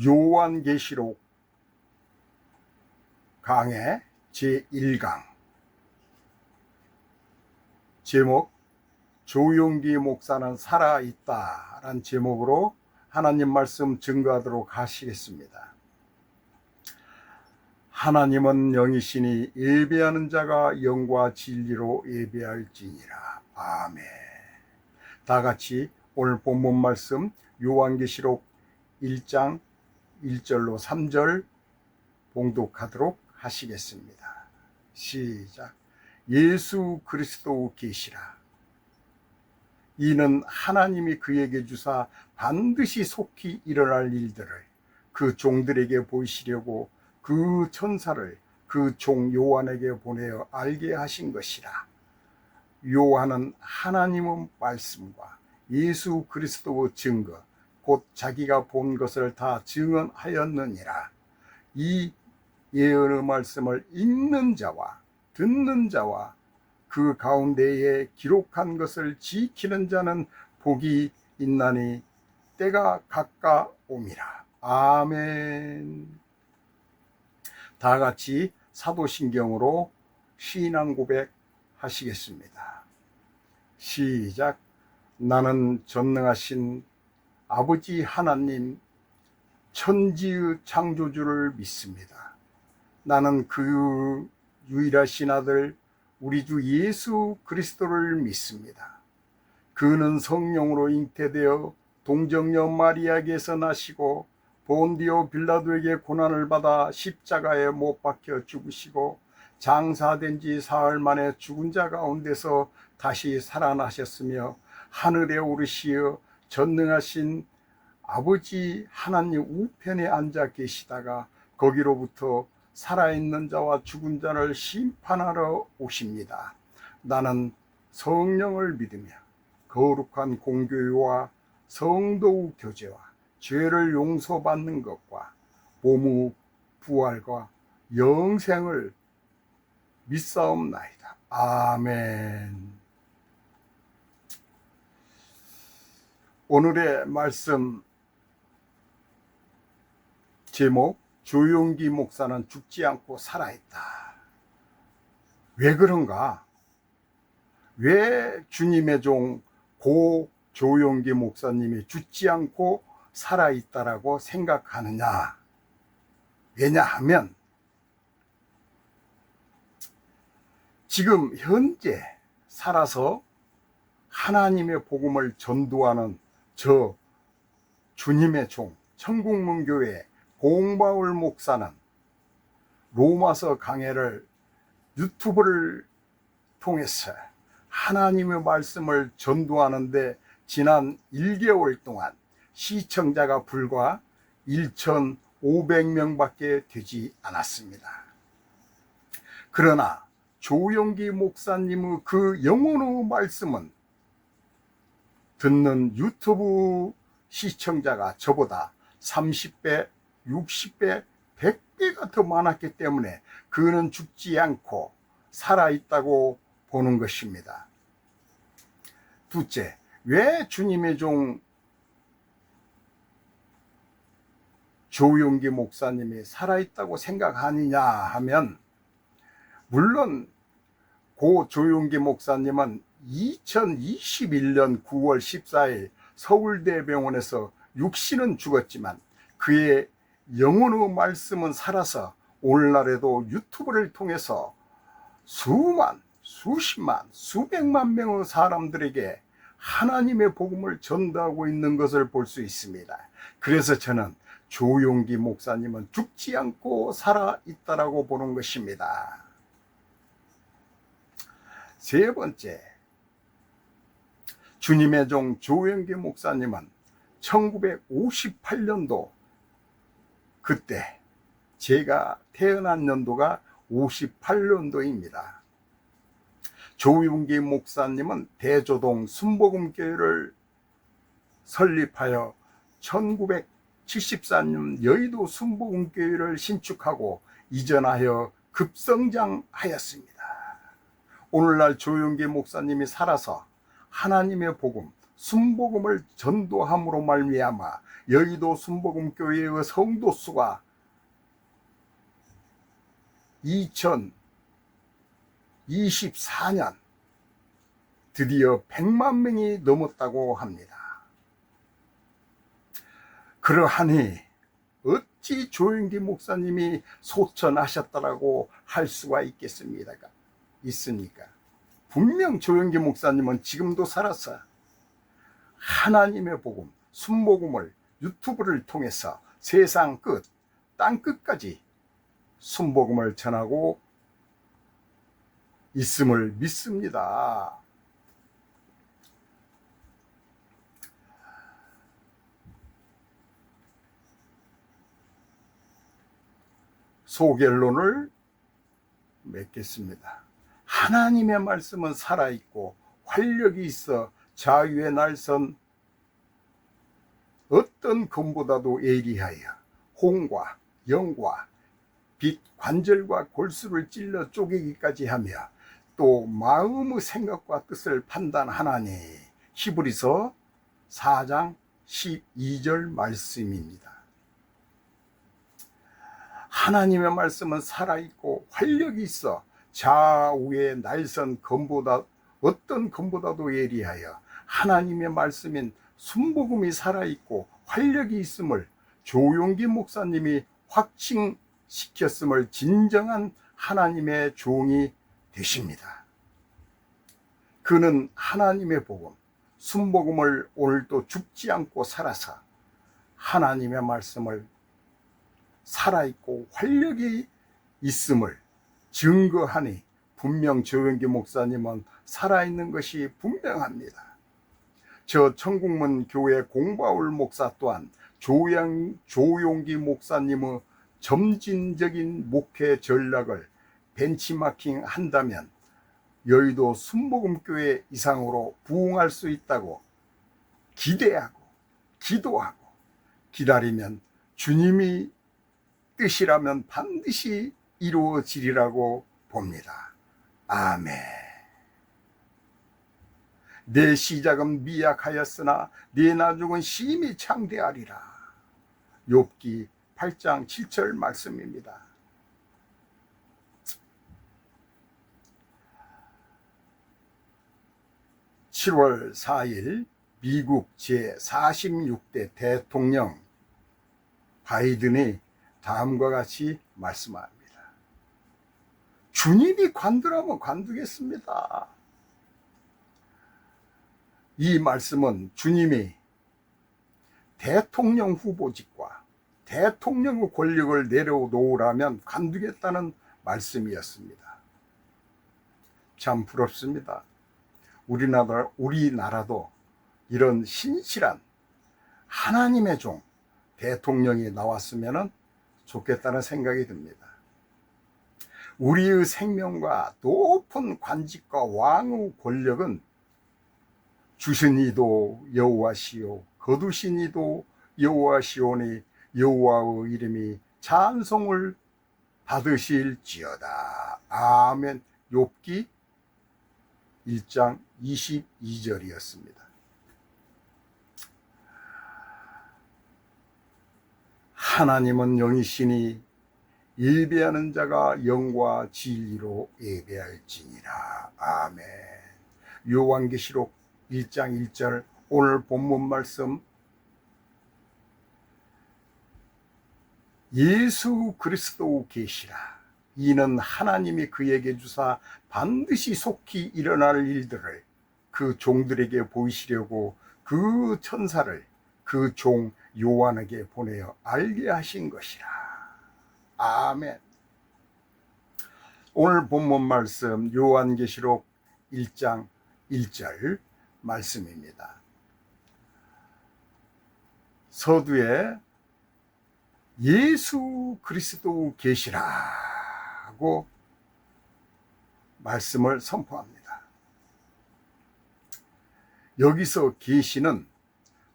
요한계시록 강해 제1강 제목 조용기 목사는 살아있다 라는 제목으로 하나님 말씀 증거하도록 하시겠습니다. 하나님은 영이시니 예배하는 자가 영과 진리로 예배할지니라. 아멘. 다같이 오늘 본문 말씀 요한계시록 1장 1절로 3절 봉독하도록 하시겠습니다. 시작. 예수 그리스도 계시라. 이는 하나님이 그에게 주사 반드시 속히 일어날 일들을 그 종들에게 보이시려고 그 천사를 그 종 요한에게 보내어 알게 하신 것이라. 요한은 하나님의 말씀과 예수 그리스도의 증거 곧 자기가 본 것을 다 증언하였느니라. 이 예언의 말씀을 읽는 자와 듣는 자와 그 가운데에 기록한 것을 지키는 자는 복이 있나니 때가 가까움이라. 아멘. 다 같이 사도신경으로 신앙 고백 하시겠습니다. 시작. 나는 전능하신 아버지 하나님 천지의 창조주를 믿습니다. 나는 그 유일하신 아들 우리 주 예수 그리스도를 믿습니다. 그는 성령으로 잉태되어 동정녀 마리아에게서 나시고 본디오 빌라도에게 고난을 받아 십자가에 못 박혀 죽으시고 장사된 지 사흘 만에 죽은 자 가운데서 다시 살아나셨으며 하늘에 오르시어 전능하신 아버지 하나님 우편에 앉아 계시다가 거기로부터 살아있는 자와 죽은 자를 심판하러 오십니다. 나는 성령을 믿으며 거룩한 공교회와 성도의 교제와 죄를 용서받는 것과 몸의 부활과 영생을 믿사옵나이다. 아멘. 오늘의 말씀 제목 조용기 목사는 죽지 않고 살아있다. 왜 그런가? 왜 주님의 종 고 조용기 목사님이 죽지 않고 살아있다라고 생각하느냐? 왜냐하면 지금 현재 살아서 하나님의 복음을 전도하는 저 주님의 종 천국문교회 공바울 목사는 로마서 강해를 유튜브를 통해서 하나님의 말씀을 전도하는데 지난 1개월 동안 시청자가 불과 1,500명밖에 되지 않았습니다. 그러나 조용기 목사님의 그 영혼의 말씀은 듣는 유튜브 시청자가 저보다 30배, 60배, 100배가 더 많았기 때문에 그는 죽지 않고 살아있다고 보는 것입니다. 둘째, 왜 주님의 종 조용기 목사님이 살아있다고 생각하느냐 하면, 물론 고 조용기 목사님은 2021년 9월 14일 서울대병원에서 육신은 죽었지만 그의 영혼의 말씀은 살아서 오늘날에도 유튜브를 통해서 수만, 수십만, 수백만 명의 사람들에게 하나님의 복음을 전도하고 있는 것을 볼 수 있습니다. 그래서 저는 조용기 목사님은 죽지 않고 살아있다라고 보는 것입니다. 세 번째, 주님의 종 조용기 목사님은 1958년도, 그때 제가 태어난 연도가 58년도입니다. 조용기 목사님은 대조동 순복음교회를 설립하여 1974년 여의도 순복음교회를 신축하고 이전하여 급성장하였습니다. 오늘날 조용기 목사님이 살아서 하나님의 복음, 순복음을 전도함으로 말미암아 여의도 순복음교회의 성도 수가 2024년 드디어 100만 명이 넘었다고 합니다. 그러하니 어찌 조용기 목사님이 소천하셨다라고 할 수가 있겠습니까? 분명 조용기 목사님은 지금도 살아서 하나님의 복음, 순복음을 유튜브를 통해서 세상 끝, 땅 끝까지 순복음을 전하고 있음을 믿습니다. 소결론을 맺겠습니다. 하나님의 말씀은 살아있고 활력이 있어 자유의 날선 어떤 검보다도 예리하여 홍과 영과 빛, 관절과 골수를 찔러 쪼개기까지 하며 또 마음의 생각과 뜻을 판단하나니. 히브리서 4장 12절 말씀입니다. 하나님의 말씀은 살아있고 활력이 있어 좌우의 날선 검보다 어떤 검보다도 예리하여 하나님의 말씀인 순복음이 살아있고 활력이 있음을 조용기 목사님이 확증시켰음을 진정한 하나님의 종이 되십니다. 그는 하나님의 복음, 순복음을 오늘도 죽지 않고 살아서 하나님의 말씀을 살아있고 활력이 있음을 증거하니 분명 조용기 목사님은 살아있는 것이 분명합니다. 저 천국문 교회 공바울 목사 또한 조용기 목사님의 점진적인 목회 전략을 벤치마킹 한다면 여의도 순복음교회 이상으로 부흥할 수 있다고 기대하고 기도하고 기다리면 주님이 뜻이라면 반드시 이루어지리라고 봅니다. 아멘. 내 시작은 미약하였으나 내 나중은 심히 창대하리라. 욥기 8장 7절 말씀입니다. (7월 4일) 미국 제46대 대통령 바이든이 다음과 같이 말씀합니다. 주님이 관두라면 관두겠습니다. 이 말씀은 주님이 대통령 후보직과 대통령의 권력을 내려놓으라면 관두겠다는 말씀이었습니다. 참 부럽습니다. 우리나라도 이런 신실한 하나님의 종 대통령이 나왔으면 좋겠다는 생각이 듭니다. 우리의 생명과 높은 관직과 왕의 권력은 주신 이도 여호와시요 거두신 이도 여호와시오니 여호와의 이름이 찬송을 받으실지어다. 아멘. 욥기 1장 22절이었습니다. 하나님은 영이시니 예배하는 자가 영과 진리로 예배할지니라. 아멘. 요한계시록 1장 1절 오늘 본문 말씀 예수 그리스도 계시라. 이는 하나님이 그에게 주사 반드시 속히 일어날 일들을 그 종들에게 보이시려고 그 천사를 그 종 요한에게 보내어 알게 하신 것이라. 아멘. 오늘 본문 말씀 요한계시록 1장 1절 말씀입니다. 서두에 예수 그리스도 계시라고 말씀을 선포합니다. 여기서 계시는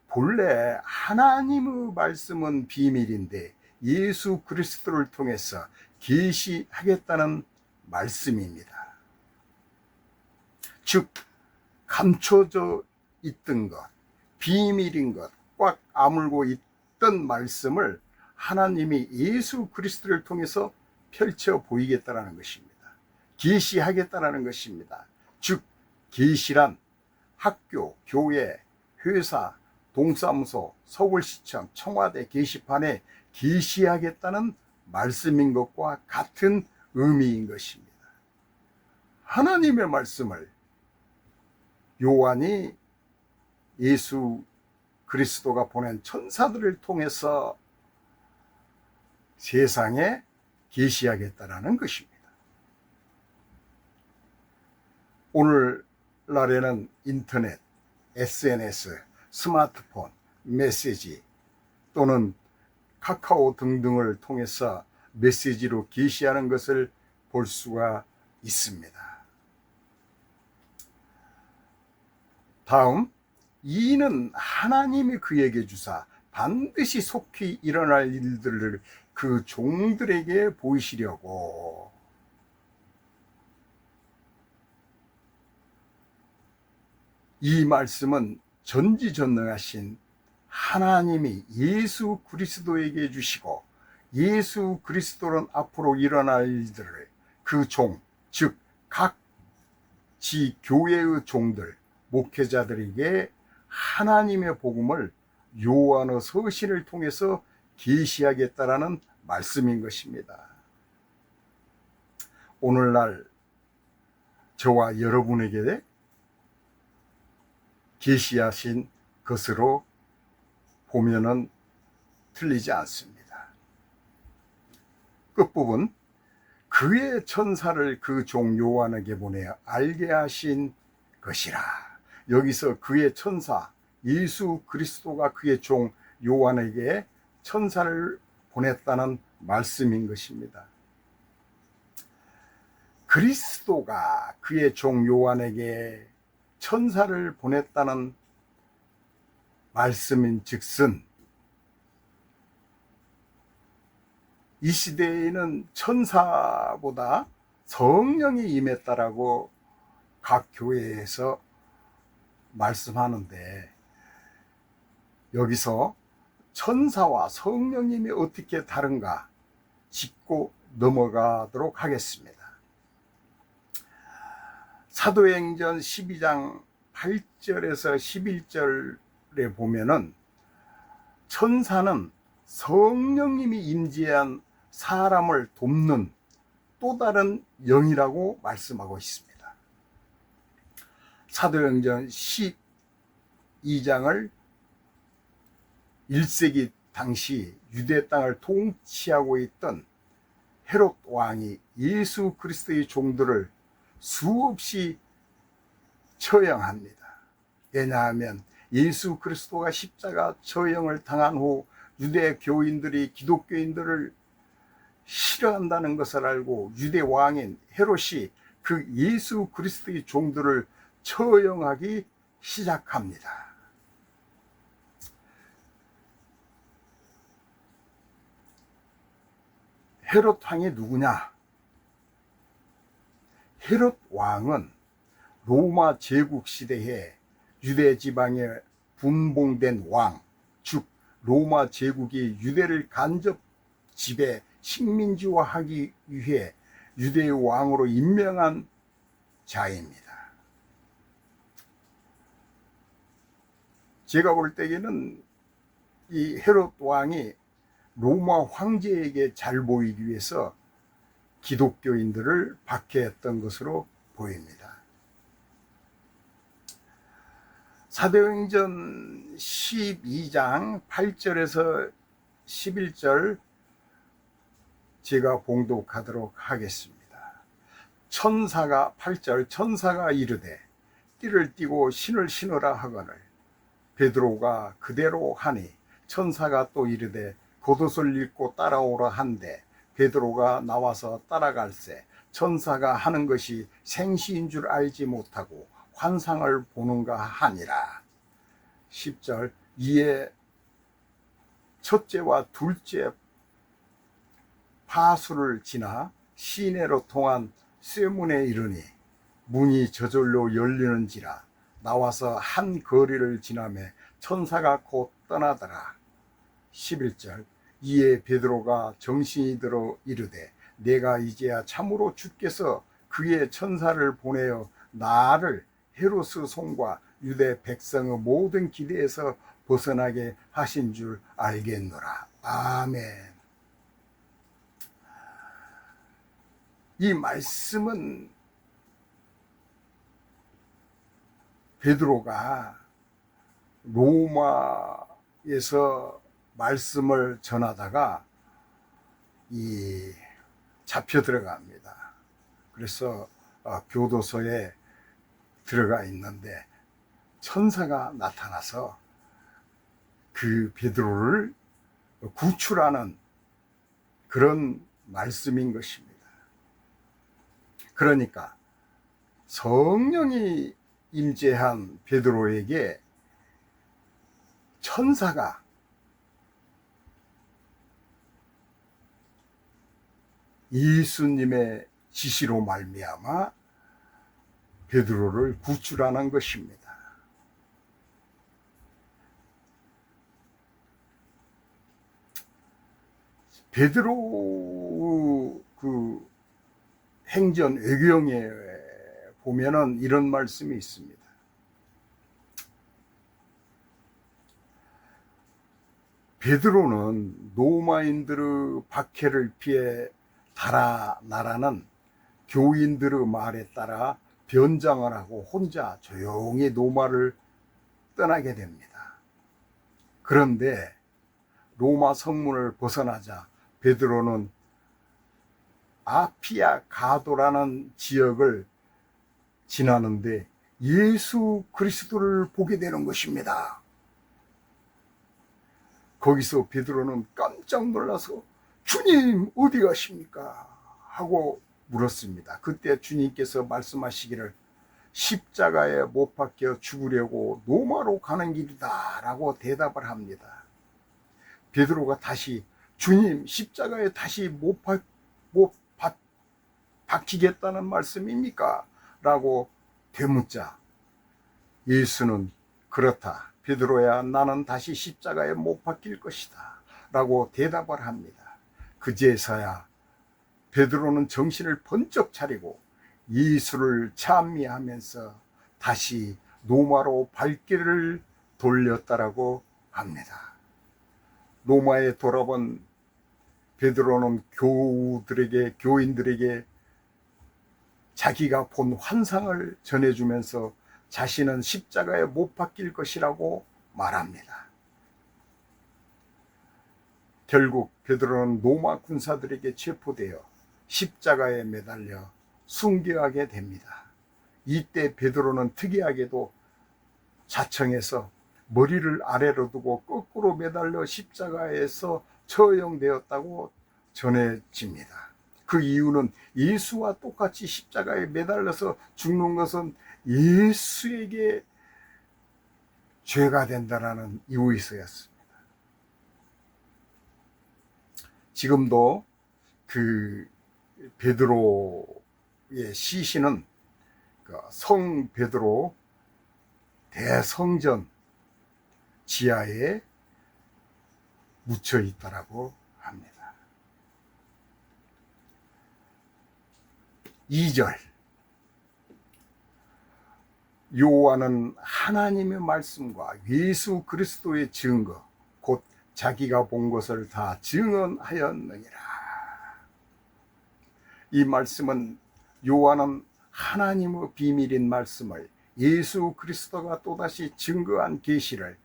본래 하나님의 말씀은 비밀인데 예수 그리스도를 통해서 계시하겠다는 말씀입니다. 즉 감춰져 있던 것, 비밀인 것, 꽉 아물고 있던 말씀을 하나님이 예수 그리스도를 통해서 펼쳐 보이겠다는 것입니다. 계시하겠다는 것입니다. 즉 계시란 학교, 교회, 회사, 동사무소, 서울시청, 청와대 게시판에 계시하겠다는 말씀인 것과 같은 의미인 것입니다. 하나님의 말씀을 요한이 예수 그리스도가 보낸 천사들을 통해서 세상에 계시하겠다는 것입니다. 오늘날에는 인터넷, SNS, 스마트폰, 메시지 또는 카카오 등등을 통해서 메시지로 계시하는 것을 볼 수가 있습니다. 다음, 이는 하나님이 그에게 주사 반드시 속히 일어날 일들을 그 종들에게 보이시려고. 이 말씀은 전지전능하신 하나님이 예수 그리스도에게 주시고 예수 그리스도는 앞으로 일어날 일들을 그 종, 즉 각 지 교회의 종들, 목회자들에게 하나님의 복음을 요한의 서신을 통해서 계시하겠다라는 말씀인 것입니다. 오늘날 저와 여러분에게 계시하신 것으로 보면은 틀리지 않습니다. 끝부분, 그의 천사를 그 종 요한에게 보내어 알게 하신 것이라. 여기서 그의 천사 예수 그리스도가 그의 종 요한에게 천사를 보냈다는 말씀인 것입니다. 그리스도가 그의 종 요한에게 천사를 보냈다는 말씀인 즉슨 이 시대에는 천사보다 성령이 임했다라고 각 교회에서 말씀하는데, 여기서 천사와 성령님이 어떻게 다른가 짚고 넘어가도록 하겠습니다. 사도행전 12장 8절에서 11절에 보면은 천사는 성령님이 임재한 사람을 돕는 또 다른 영이라고 말씀하고 있습니다. 사도행전 12장을 1세기 당시 유대 땅을 통치하고 있던 헤롯 왕이 예수 그리스도의 종들을 수없이 처형합니다. 왜냐하면 예수 그리스도가 십자가 처형을 당한 후 유대 교인들이 기독교인들을 싫어한다는 것을 알고 유대 왕인 헤롯이 그 예수 그리스도의 종들을 처형하기 시작합니다. 헤롯 왕이 누구냐? 헤롯 왕은 로마 제국 시대에 유대 지방에 분봉된 왕, 즉 로마 제국이 유대를 간접 지배 식민지화하기 위해 유대의 왕으로 임명한 자입니다. 제가 볼 때에는 이 헤롯 왕이 로마 황제에게 잘 보이기 위해서 기독교인들을 박해했던 것으로 보입니다. 사도행전 12장 8절에서 11절 제가 봉독하도록 하겠습니다. 천사가 8절 천사가 이르되 띠를 띠고 신을 신으라 하거늘 베드로가 그대로 하니 천사가 또 이르되 겉옷을 입고 따라오라 한데 베드로가 나와서 따라갈새 천사가 하는 것이 생시인 줄 알지 못하고 환상을 보는가 하니라. 10절 이에 첫째와 둘째 파수를 지나 시내로 통한 쇠문에 이르니 문이 저절로 열리는지라 나와서 한 거리를 지나매 천사가 곧 떠나더라. 11절 이에 베드로가 정신이 들어 이르되 내가 이제야 참으로 주께서 그의 천사를 보내어 나를 헤로스 손과 유대 백성의 모든 기대에서 벗어나게 하신 줄 알겠노라. 아멘. 이 말씀은 베드로가 로마에서 말씀을 전하다가 잡혀 들어갑니다. 그래서 교도소에 들어가 있는데 천사가 나타나서 그 베드로를 구출하는 그런 말씀인 것입니다. 그러니까 성령이 임재한 베드로에게 천사가 예수님의 지시로 말미암아 베드로를 구출하는 것입니다. 베드로 그 행전 외경에 보면은 이런 말씀이 있습니다. 베드로는 로마인들의 박해를 피해 달아나라는 교인들의 말에 따라 변장을 하고 혼자 조용히 로마를 떠나게 됩니다. 그런데 로마 성문을 벗어나자 베드로는 아피아 가도라는 지역을 지나는데 예수 그리스도를 보게 되는 것입니다. 거기서 베드로는 깜짝 놀라서 주님 어디 가십니까? 하고 물었습니다. 그때 주님께서 말씀하시기를 십자가에 못 박혀 죽으려고 로마로 가는 길이다 라고 대답을 합니다. 베드로가 다시 주님 십자가에 다시 못 박히겠다는 말씀입니까? 라고 되묻자 예수는 그렇다 베드로야 나는 다시 십자가에 못 박힐 것이다 라고 대답을 합니다. 그제서야 베드로는 정신을 번쩍 차리고 예수를 찬미하면서 다시 로마로 발길을 돌렸다라고 합니다. 로마에 돌아본 베드로는 교인들에게 자기가 본 환상을 전해주면서 자신은 십자가에 못 박힐 것이라고 말합니다. 결국 베드로는 로마 군사들에게 체포되어 십자가에 매달려 순교하게 됩니다. 이때 베드로는 특이하게도 자청해서 머리를 아래로 두고 거꾸로 매달려 십자가에서 처형되었다고 전해집니다. 그 이유는 예수와 똑같이 십자가에 매달려서 죽는 것은 예수에게 죄가 된다라는 이유에서였습니다. 지금도 그 베드로의 시신은 성 베드로 대성전 지하에 묻혀 있다라고 합니다. 2절 요한은 하나님의 말씀과 예수 그리스도의 증거 곧 자기가 본 것을 다 증언하였느니라. 이 말씀은 요한은 하나님의 비밀인 말씀을 예수 그리스도가 또다시 증거한 계시를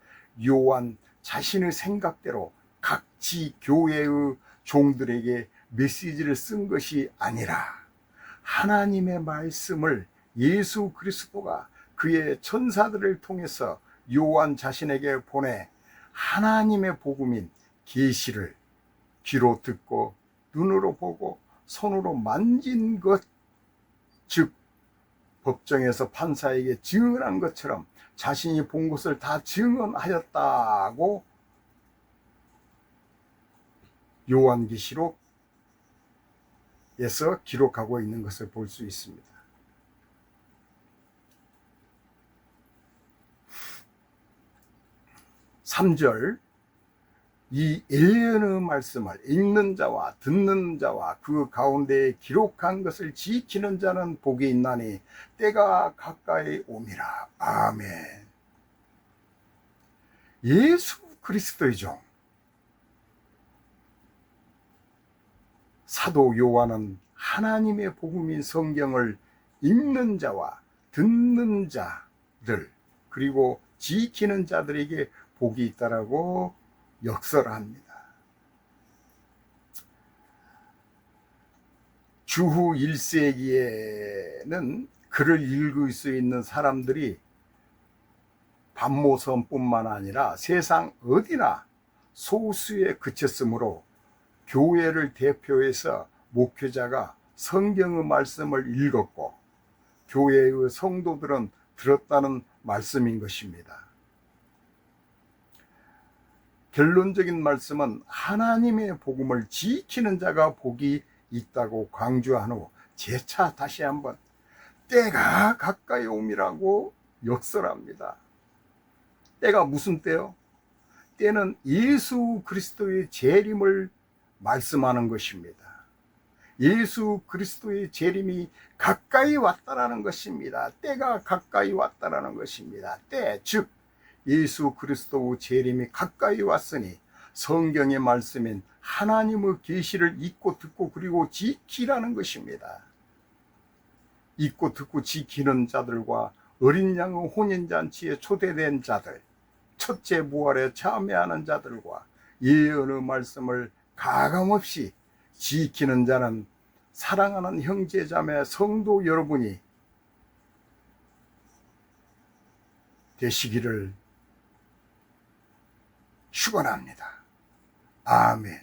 요한 자신의 생각대로 각지 교회의 종들에게 메시지를 쓴 것이 아니라 하나님의 말씀을 예수 그리스도가 그의 천사들을 통해서 요한 자신에게 보내 하나님의 복음인 계시를 귀로 듣고 눈으로 보고 손으로 만진 것, 즉 법정에서 판사에게 증언한 것처럼 자신이 본 것을 다 증언하였다고 요한계시록에서 기록하고 있는 것을 볼 수 있습니다. 3절, 이 예언의 말씀을 읽는 자와 듣는 자와 그 가운데에 기록한 것을 지키는 자는 복이 있나니 때가 가까이 옴이라. 아멘. 예수 그리스도의 종 사도 요한은 하나님의 복음인 성경을 읽는 자와 듣는 자들 그리고 지키는 자들에게 복이 있다라고 역설합니다. 주후 1세기에는 글을 읽을 수 있는 사람들이 반모섬뿐만 아니라 세상 어디나 소수에 그쳤으므로 교회를 대표해서 목회자가 성경의 말씀을 읽었고 교회의 성도들은 들었다는 말씀인 것입니다. 결론적인 말씀은 하나님의 복음을 지키는 자가 복이 있다고 강조한 후 재차 다시 한번 때가 가까이 옴이라고 역설합니다. 때가 무슨 때요? 때는 예수 그리스도의 재림을 말씀하는 것입니다. 예수 그리스도의 재림이 가까이 왔다라는 것입니다. 때가 가까이 왔다라는 것입니다. 때, 즉 예수 그리스도의 재림이 가까이 왔으니 성경의 말씀인 하나님의 계시를 읽고 듣고 그리고 지키라는 것입니다. 읽고 듣고 지키는 자들과 어린 양의 혼인잔치에 초대된 자들, 첫째 부활에 참여하는 자들과 예언의 말씀을 가감없이 지키는 자는 사랑하는 형제자매 성도 여러분이 되시기를 축원합니다. 아멘.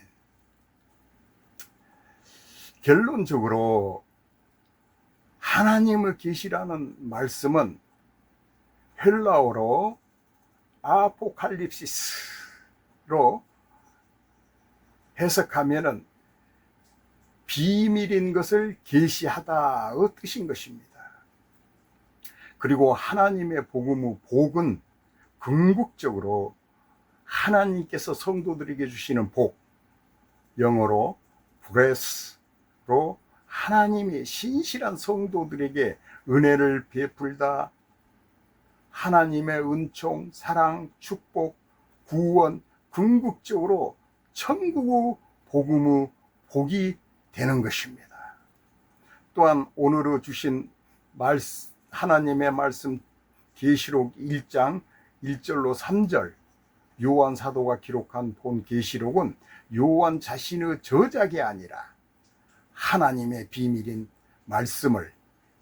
결론적으로 하나님의 계시라는 말씀은 헬라어로 아포칼립시스로 해석하면은 비밀인 것을 계시하다의 뜻인 것입니다. 그리고 하나님의 복음의 복은 궁극적으로 하나님께서 성도들에게 주시는 복, 영어로 브레스로 하나님이 신실한 성도들에게 은혜를 베풀다 하나님의 은총, 사랑, 축복, 구원, 궁극적으로 천국의 복음의 복이 되는 것입니다. 또한 오늘 주신 하나님의 말씀 계시록 1장 1절로 3절 요한 사도가 기록한 본 계시록은 요한 자신의 저작이 아니라 하나님의 비밀인 말씀을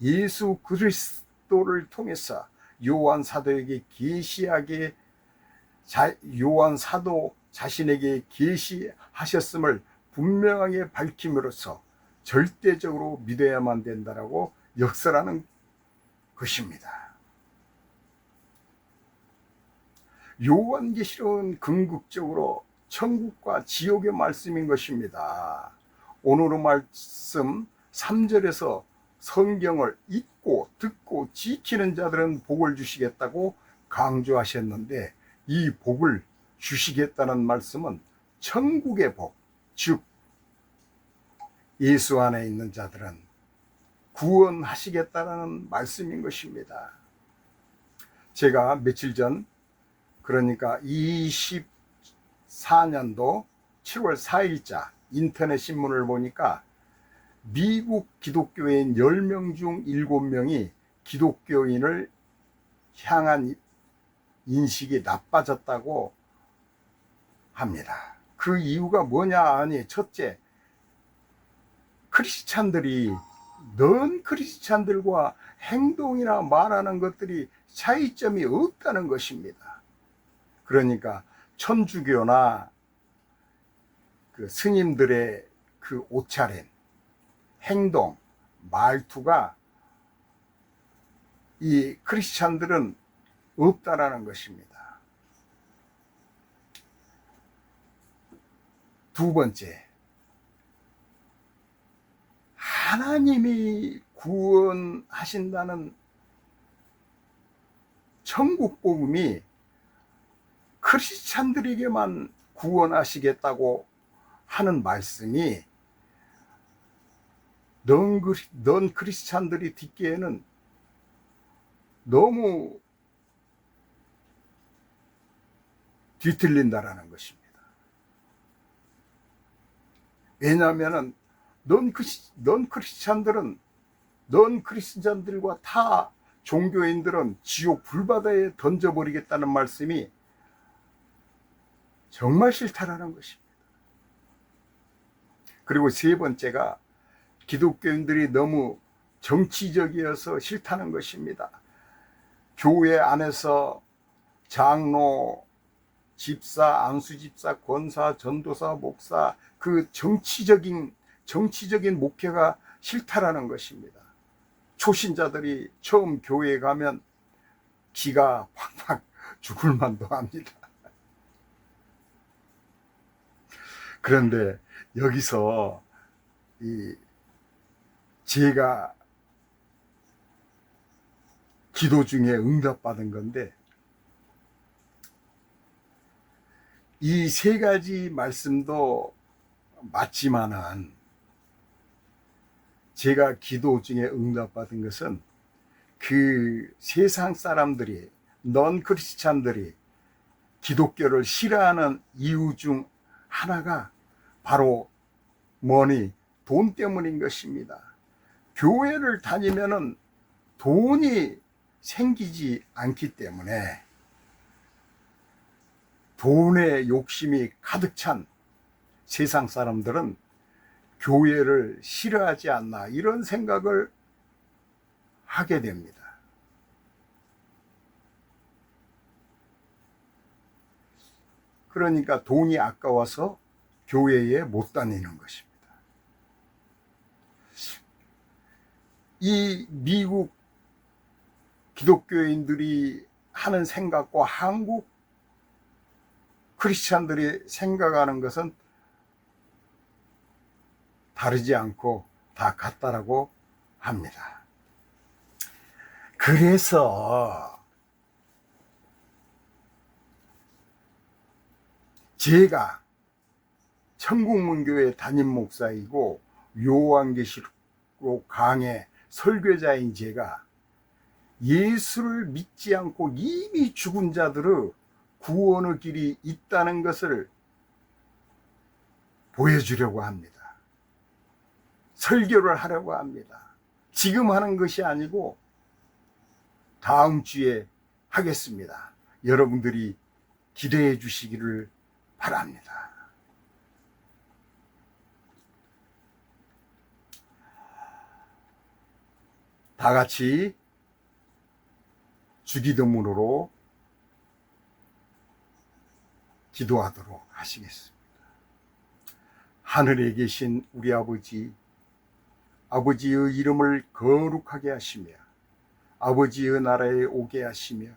예수 그리스도를 통해서 요한 사도에게 계시하게 요한 사도 자신에게 계시하셨음을 분명하게 밝힘으로써 절대적으로 믿어야만 된다라고 역설하는 것입니다. 요한계시록은 궁극적으로 천국과 지옥의 말씀인 것입니다. 오늘의 말씀 3절에서 성경을 읽고 듣고 지키는 자들은 복을 주시겠다고 강조하셨는데 이 복을 주시겠다는 말씀은 천국의 복, 즉 예수 안에 있는 자들은 구원하시겠다는 말씀인 것입니다. 제가 며칠 전, 그러니까 24 2024년도 7월 4일자 인터넷 신문을 보니까 미국 기독교인 10명 중 7명이 기독교인을 향한 인식이 나빠졌다고 합니다. 그 이유가 뭐냐 하니, 첫째, 크리스찬들이 넌 크리스찬들과 행동이나 말하는 것들이 차이점이 없다는 것입니다. 그러니까 천주교나 그 스님들의 그 옷차림, 행동, 말투가 이 크리스찬들은 없다라는 것입니다. 두 번째, 하나님이 구원하신다는 천국 복음이 크리스찬들에게만 구원하시겠다고 하는 말씀이 넌 크리스찬들이 듣기에는 너무 뒤틀린다라는 것입니다. 왜냐하면 넌 크리스찬들과 타 종교인들은 지옥 불바다에 던져버리겠다는 말씀이 정말 싫다라는 것입니다. 그리고 세 번째가 기독교인들이 너무 정치적이어서 싫다는 것입니다. 교회 안에서 장로, 집사, 안수집사, 권사, 전도사, 목사, 그 정치적인 목회가 싫다라는 것입니다. 초신자들이 처음 교회에 가면 기가 팍팍 죽을 만도 합니다. 그런데 여기서 제가 기도 중에 응답받은 건데, 이 세 가지 말씀도 맞지만은 제가 기도 중에 응답받은 것은 그 세상 사람들이, 넌 크리스찬들이 기독교를 싫어하는 이유 중 하나가 바로 뭐니? 돈 때문인 것입니다. 교회를 다니면은 돈이 생기지 않기 때문에 돈의 욕심이 가득 찬 세상 사람들은 교회를 싫어하지 않나, 이런 생각을 하게 됩니다. 그러니까 돈이 아까워서 교회에 못 다니는 것입니다. 이 미국 기독교인들이 하는 생각과 한국 크리스찬들이 생각하는 것은 다르지 않고 다 같다라고 합니다. 그래서 제가 천국문교회 담임 목사이고 요한계시록 강의 설교자인 제가 예수를 믿지 않고 이미 죽은 자들의 구원의 길이 있다는 것을 보여주려고 합니다. 설교를 하려고 합니다. 지금 하는 것이 아니고 다음 주에 하겠습니다. 여러분들이 기대해 주시기를 바랍니다. 다 같이 주기도문으로 기도하도록 하시겠습니다. 하늘에 계신 우리 아버지, 아버지의 이름을 거룩하게 하시며 아버지의 나라에 오게 하시며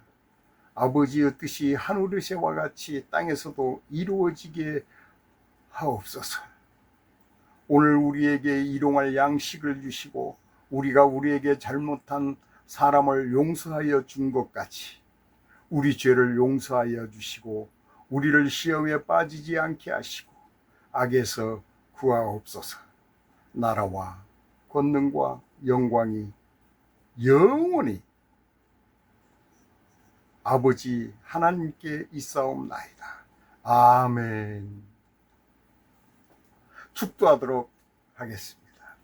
아버지의 뜻이 하늘에서와 같이 땅에서도 이루어지게 하옵소서. 오늘 우리에게 일용할 양식을 주시고 우리가 우리에게 잘못한 사람을 용서하여 준 것 같이 우리 죄를 용서하여 주시고 우리를 시험에 빠지지 않게 하시고 악에서 구하옵소서. 나라와 권능과 영광이 영원히 아버지 하나님께 있사옵나이다. 아멘. 축도하도록 하겠습니다.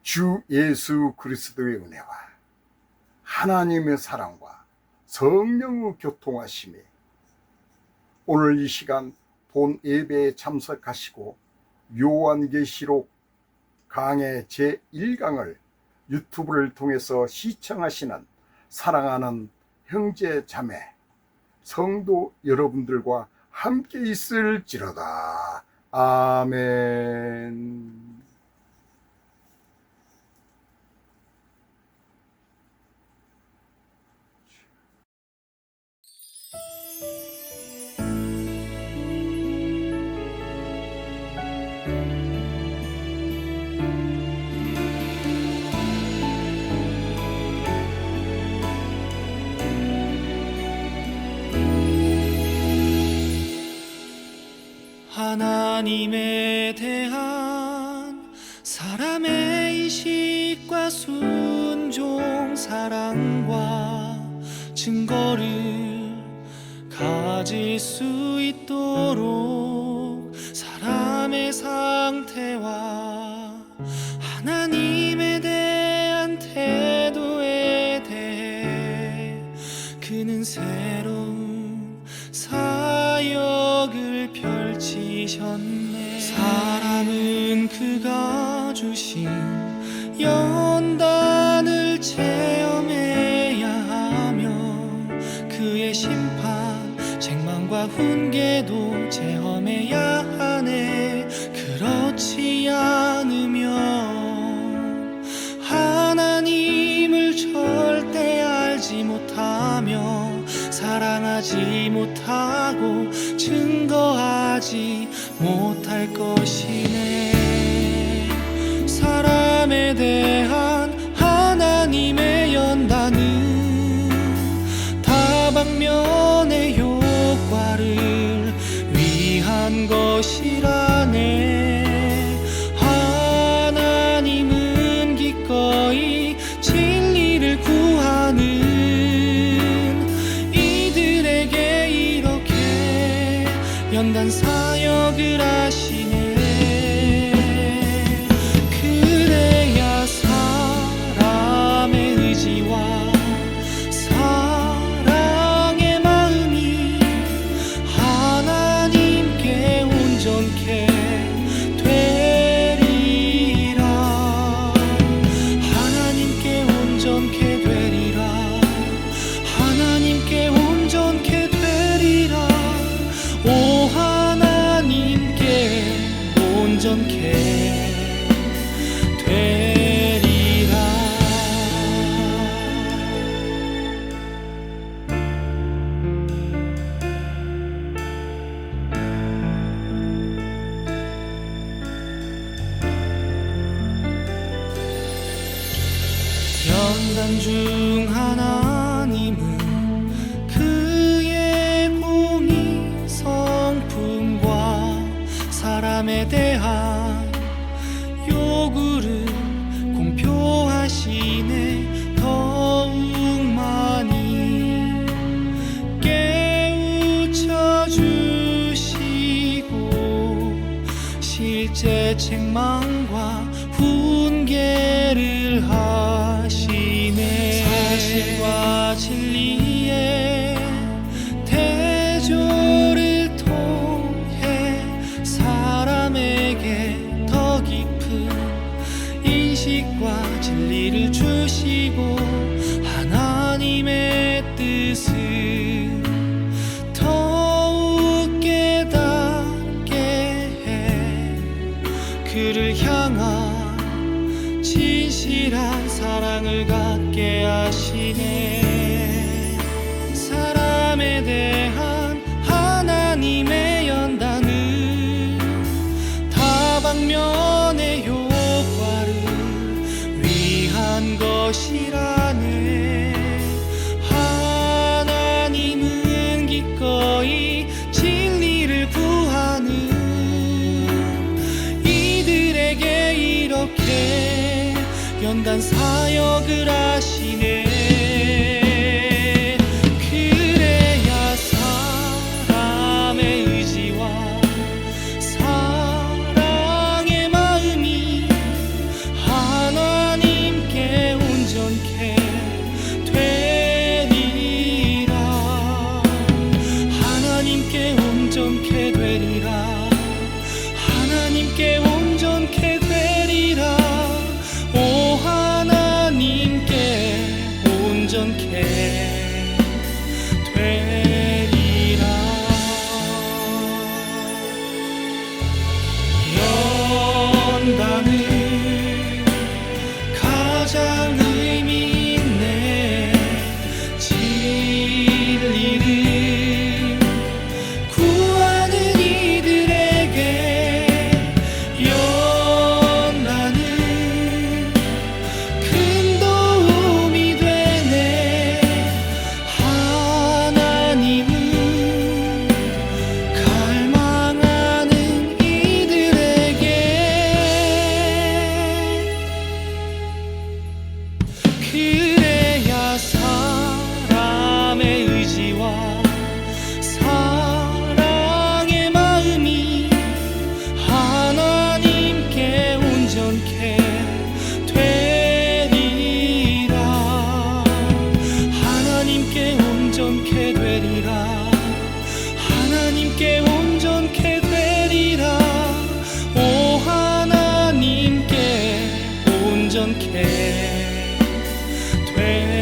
주 예수 그리스도의 은혜와 하나님의 사랑과 성령의 교통하심에 오늘 이 시간 본 예배에 참석하시고 요한계시록 강의 제1강을 유튜브를 통해서 시청하시는 사랑하는 형제 자매 성도 여러분들과 함께 있을지로다. 아멘. 하나님에 대한 사람의 의식과 순종, 사랑과 증거를 가질 수 있도록 사람의 상태와 하나님에 대한 태도에 대해 그는 새로운 사역을 펼치셨네. 사람은 그가 주신 연단을 체험해야 하며 그의 심판, 책망과 훈계도 체험해야 하네. 그렇지 않으면 하나님을 절대 알지 못하며 사랑하지 못하고 증거하지 못할 것이네. 사람에 대한 하나님의 연단은 다방면의 효과를 위한 것이라네. 하나님은 기꺼이 진리를 구하는 연단 사역을 하시네. 그래야 사람의 의지와 사랑의 마음이 하나님께 온전케 되리라. 하나님께 온전케 되리라. 하나님께 온전케 되리라. 오 하나님께 온전케 되리라. 연단 중 하나님은 사람에 대한 요구를 공표하시네. 더욱 많이 깨우쳐 주시고 실제 책망과 훈계를 하시네. 사실과 진리의 대조를 통해 사람에게 더 깊은 인식과 진리를 주시고 하나님의 뜻을 더욱 깨닫게 해 그를 향한 진실한 사랑을 갖게 하시네. 사람에 대한 하나님의 연단은 다방면의 효과를 위한 것이라네. 하나님은 기꺼이 진리를 구하는 이들에게 이렇게 연단 사역을 하시네. 온전케 되